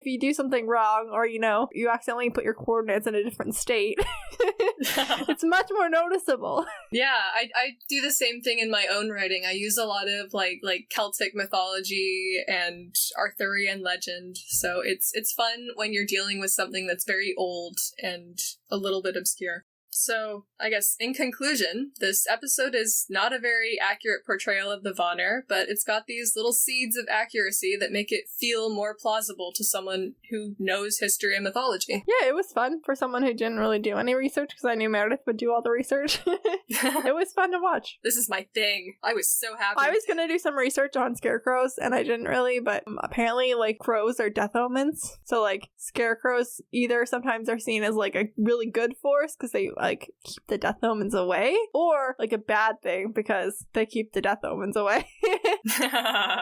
if you do something wrong or, you accidentally put your coordinates in a different state, it's much more noticeable. Yeah, I do the same thing in my own writing. I use a lot of like Celtic mythology and Arthurian legend. So it's fun when you're dealing with something that's very old and a little bit obscure. So, I guess, in conclusion, this episode is not a very accurate portrayal of the Vanir, but it's got these little seeds of accuracy that make it feel more plausible to someone who knows history and mythology. Yeah, it was fun for someone who didn't really do any research, because I knew Meredith would do all the research. It was fun to watch. This is my thing. I was so happy. I was going to do some research on scarecrows, and I didn't really, but apparently, crows are death omens. So, scarecrows either sometimes are seen as, a really good force, because they keep the death omens away, or a bad thing because they keep the death omens away.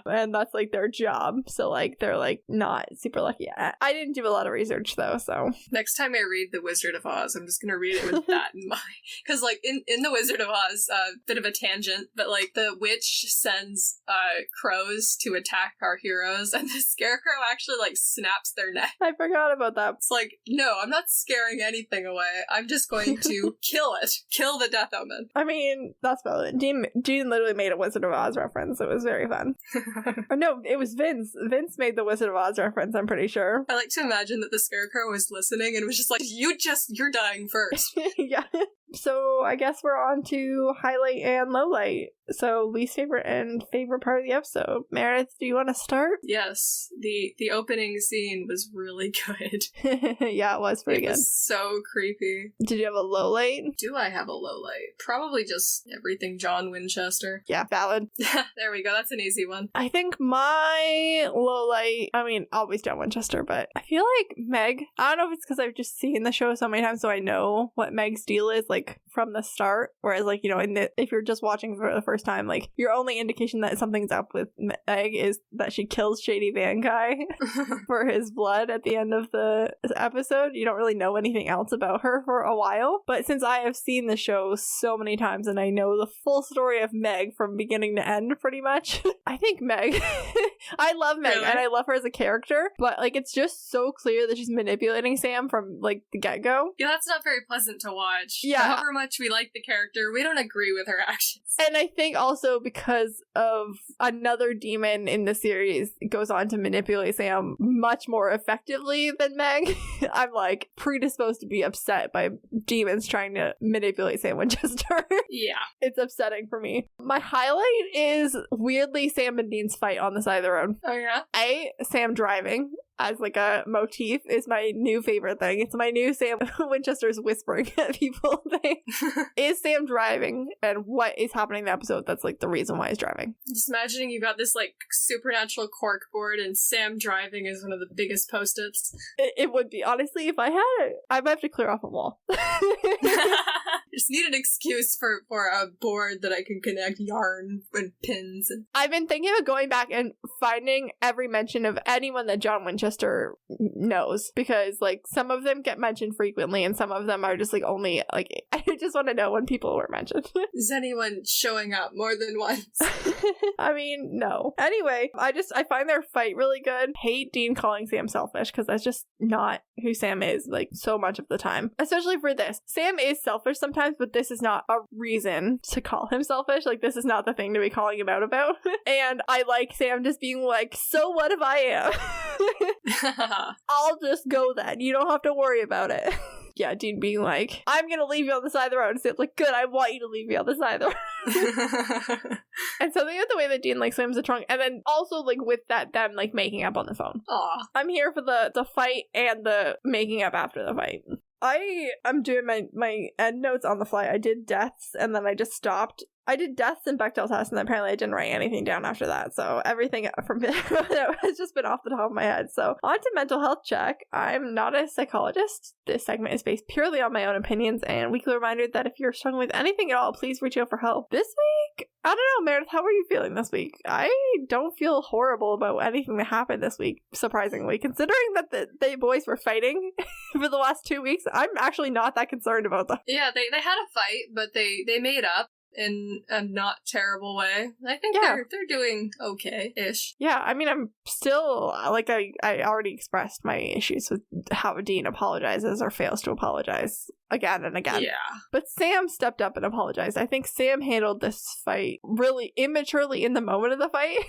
And that's their job, so they're not super lucky. I didn't do a lot of research though, so next time I read The Wizard of Oz, I'm just gonna read it with that in mind, because in The Wizard of Oz, bit of a tangent, but the witch sends crows to attack our heroes, and the scarecrow actually snaps their neck. I forgot about that. It's no, I'm not scaring anything away, I'm just going to kill the death omen. I mean, that's valid. Dean literally made a Wizard of Oz reference. It was very fun. Or no, it was Vince. Vince made the Wizard of Oz reference, I'm pretty sure. I like to imagine that the scarecrow was listening and was just you're dying first. Yeah. So I guess we're on to highlight and lowlight. So least favorite and favorite part of the episode. Meredith, do you want to start? Yes. The opening scene was really good. Yeah, it was pretty good. It was so creepy. Did you have a lowlight? Do I have a lowlight? Probably just everything John Winchester. Yeah, valid. There we go. That's an easy one. I think my lowlight, always John Winchester, but I feel like Meg, I don't know if it's because I've just seen the show so many times so I know what Meg's deal is, from the start, whereas if you're just watching for the first time, your only indication that something's up with Meg is that she kills Shady Van Guy for his blood at the end of the episode. You don't really know anything else about her for a while, but since I have seen the show so many times and I know the full story of Meg from beginning to end pretty much, I think Meg I love Meg, really? And I love her as a character, but it's just so clear that she's manipulating Sam from the get-go. Yeah, that's not very pleasant to watch. Yeah. However much we like the character, we don't agree with her actions. And I think also because of another demon in the series goes on to manipulate Sam much more effectively than Meg, I'm predisposed to be upset by demons trying to manipulate Sam Winchester. Yeah. It's upsetting for me. My highlight is weirdly Sam and Dean's fight on the side of the road. Oh yeah? Sam driving as a motif is my new favorite thing. It's my new Sam Winchester's whispering at people thing. Is Sam driving, and what is happening in the episode that's the reason why he's driving? Just imagining you got this supernatural cork board and Sam driving is one of the biggest post-its. It would be. Honestly, if I had it, I might have to clear off a wall. Just need an excuse for a board that I can connect yarn and pins. I've been thinking of going back and finding every mention of anyone that John Winchester knows, because some of them get mentioned frequently and some of them are just only I just want to know when people were mentioned. Is anyone showing up more than once? No. Anyway, I find their fight really good. Hate Dean calling Sam selfish, because that's just not who Sam is so much of the time, especially for this. Sam is selfish sometimes, but this is not a reason to call him selfish. This is not the thing to be calling him out about. And I like Sam just being so what if I am? I'll just go then. You don't have to worry about it. Yeah, Dean being I'm gonna leave you on the side of the road. And Sam's good, I want you to leave me on the side of the road. And something with the way that Dean slams the trunk, and then also with that them making up on the phone. Aw. I'm here for the fight and the making up after the fight. I'm doing my end notes on the fly. I did deaths and then I just stopped. I did deaths and Bechtel's test, and apparently I didn't write anything down after that. So everything from there has just been off the top of my head. So on to mental health check. I'm not a psychologist. This segment is based purely on my own opinions, and weekly reminder that if you're struggling with anything at all, please reach out for help. This week, I don't know, Meredith, how are you feeling this week? I don't feel horrible about anything that happened this week, surprisingly. Considering that they boys were fighting for the last 2 weeks, I'm actually not that concerned about them. Yeah, they had a fight, but they made up. in a not terrible way. I think they're doing okay-ish. Yeah, I mean, I'm still, like, I already expressed my issues with how Dean apologizes or fails to apologize again and again. Yeah. But Sam stepped up and apologized. I think Sam handled this fight really immaturely in the moment of the fight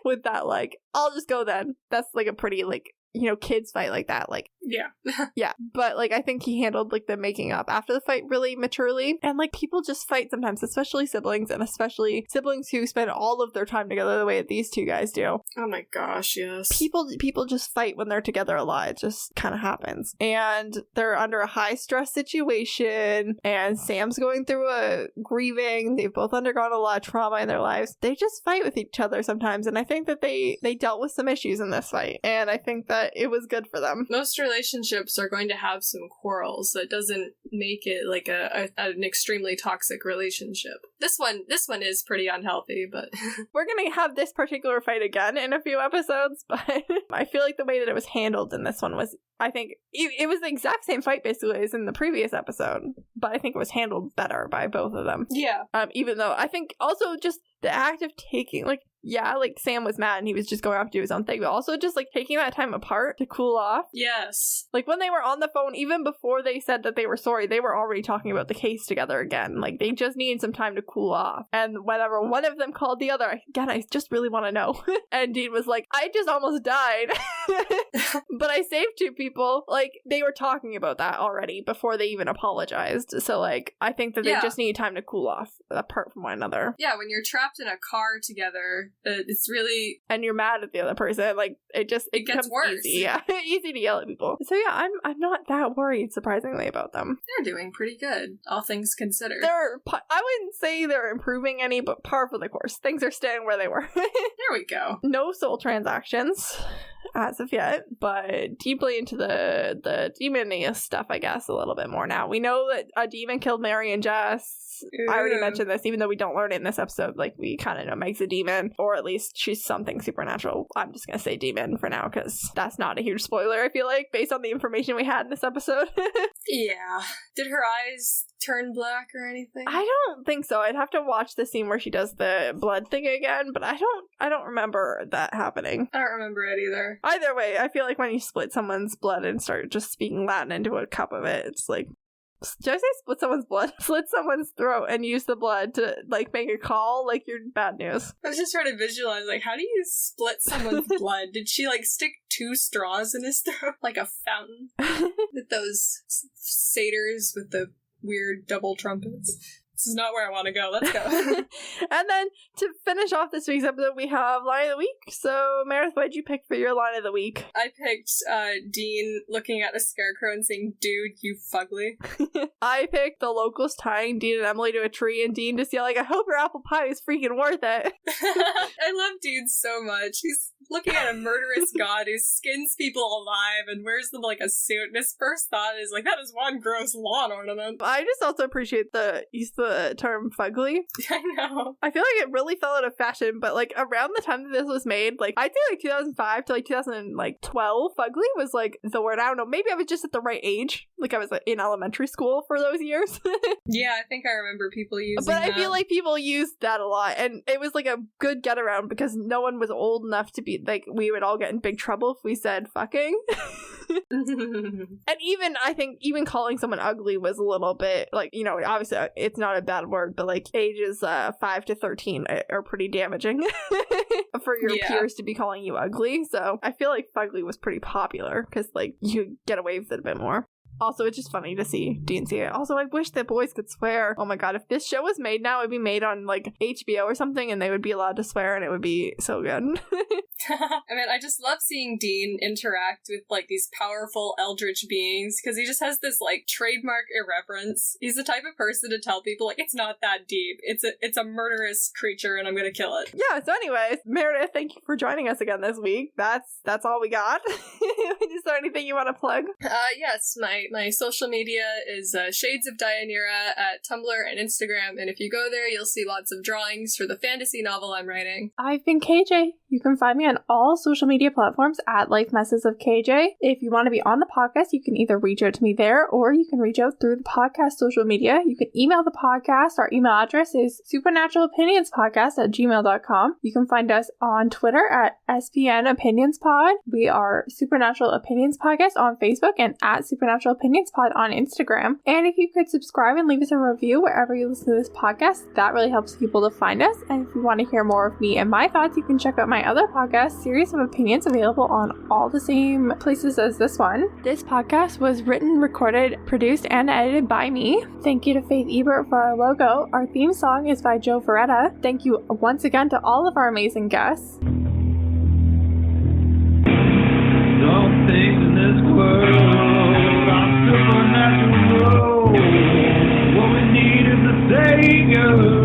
with that, like, I'll just go then. That's, like, a pretty, like, you know, kids fight like that, like, yeah. Yeah, but, like, I think he handled, like, the making up after the fight really maturely, and, like, people just fight sometimes, especially siblings, and especially siblings who spend all of their time together the way that these two guys do. Oh my gosh, yes. People just fight when they're together a lot. It just kind of happens. And they're under a high-stress situation, and Sam's going through a grieving. They've both undergone a lot of trauma in their lives. They just fight with each other sometimes, and I think that they dealt with some issues in this fight, and I think that it was good for them. Most relationships are going to have some quarrels. That doesn't make it like an extremely toxic relationship. This one is pretty unhealthy, but we're gonna have this particular fight again in a few episodes, but I feel like the way that it was handled in this one was, I think it was the exact same fight basically as in the previous episode, but I think it was handled better by both of them. Yeah. Even though I think also just the act of taking, like, yeah, like, Sam was mad and he was just going off to do his own thing, but also just, like, taking that time apart to cool off. Yes. Like, when they were on the phone, even before they said that they were sorry, they were already talking about the case together again. Like, they just needed some time to cool off. And whenever one of them called the other, again, I just really want to know. And Dean was like, I just almost died. But I saved two people. Like, they were talking about that already before they even apologized. So, like, I think that they just need time to cool off apart from one another. Yeah, when you're trapped in a car together, it's really... And you're mad at the other person, like, it gets worse. Easy, yeah. Easy to yell at people. So yeah, I'm not that worried, surprisingly, about them. They're doing pretty good, all things considered. I wouldn't say they're improving any, but par for the course. Things are staying where they were. There we go. No soul transactions as of yet, but deeply into the demon stuff, I guess, a little bit more now. We know that a demon killed Mary and Jess. Ooh. I already mentioned this, even though we don't learn it in this episode. Like, we kind of know Meg's a demon, or at least she's something supernatural. I'm just gonna say demon for now, because that's not a huge spoiler, I feel like, based on the information we had in this episode. Yeah. Did her eyes turn black or anything? I don't think so. I'd have to watch the scene where she does the blood thing again, but I don't remember that happening. I don't remember it either. Either way, I feel like when you split someone's blood and start just speaking Latin into a cup of it, it's like, did I say split someone's blood? Slit someone's throat and use the blood to, like, make a call? Like, you're bad news. I was just trying to visualize, like, how do you split someone's blood? Did she, like, stick 2 straws in his throat? Like a fountain? With those satyrs with the weird double trumpets. This is not where I want to go. Let's go. And then to finish off this week's episode, we have Line of the Week. So, Meredith, what did you pick for your Line of the Week? I picked Dean looking at a scarecrow and saying, dude, you fugly. I picked the locals tying Dean and Emily to a tree, and Dean just yelling, I hope your apple pie is freaking worth it. I love Dean so much. He's looking at a murderous god who skins people alive and wears them like a suit, and his first thought is like, that is one gross lawn ornament. I just also appreciate the term fugly. I know. I feel like it really fell out of fashion, but like around the time that this was made, like I'd say like 2005 to like 2012, fugly was like the word. I don't know, maybe I was just at the right age. Like I was in elementary school for those years. Yeah, I think I remember people using but that. I feel like people used that a lot, and it was like a good get around because no one was old enough to be like, we would all get in big trouble if we said fucking. And even, I think, even calling someone ugly was a little bit, like, you know, obviously it's not a bad word, but like ages 5 to 13 are pretty damaging for your peers to be calling you ugly. So I feel like fugly was pretty popular because like you get away with it a bit more. Also, it's just funny to see Dean say it. Also, I wish that boys could swear. Oh my god, if this show was made now, it'd be made on, like, HBO or something, and they would be allowed to swear, and it would be so good. I mean, I just love seeing Dean interact with, like, these powerful eldritch beings, because he just has this, like, trademark irreverence. He's the type of person to tell people, like, it's not that deep. It's a murderous creature, and I'm gonna kill it. Yeah, so anyways, Meredith, thank you for joining us again this week. That's all we got. We just there anything you want to plug? Yes, my social media is Shades of Deianira at Tumblr and Instagram, and if you go there, you'll see lots of drawings for the fantasy novel I'm writing. I've been KJ. You can find me on all social media platforms at Life Messes of KJ. If you want to be on the podcast, you can either reach out to me there or you can reach out through the podcast social media. You can email the podcast. Our email address is supernaturalopinionspodcast@gmail.com. You can find us on Twitter at SPN Opinions Pod. We are Supernatural Opinions Podcast on Facebook and at Supernatural Opinions Pod on Instagram. And if you could subscribe and leave us a review wherever you listen to this podcast, that really helps people to find us. And if you want to hear more of me and my thoughts, you can check out my other podcast, Series of Opinions, available on all the same places as this one. This podcast was written, recorded, produced, and edited by me. Thank you to Faith Ebert for our logo. Our theme song is by Joe Veretta. Thank you once again to all of our amazing guests. Don't things in this world are supernatural. What we need is a savior.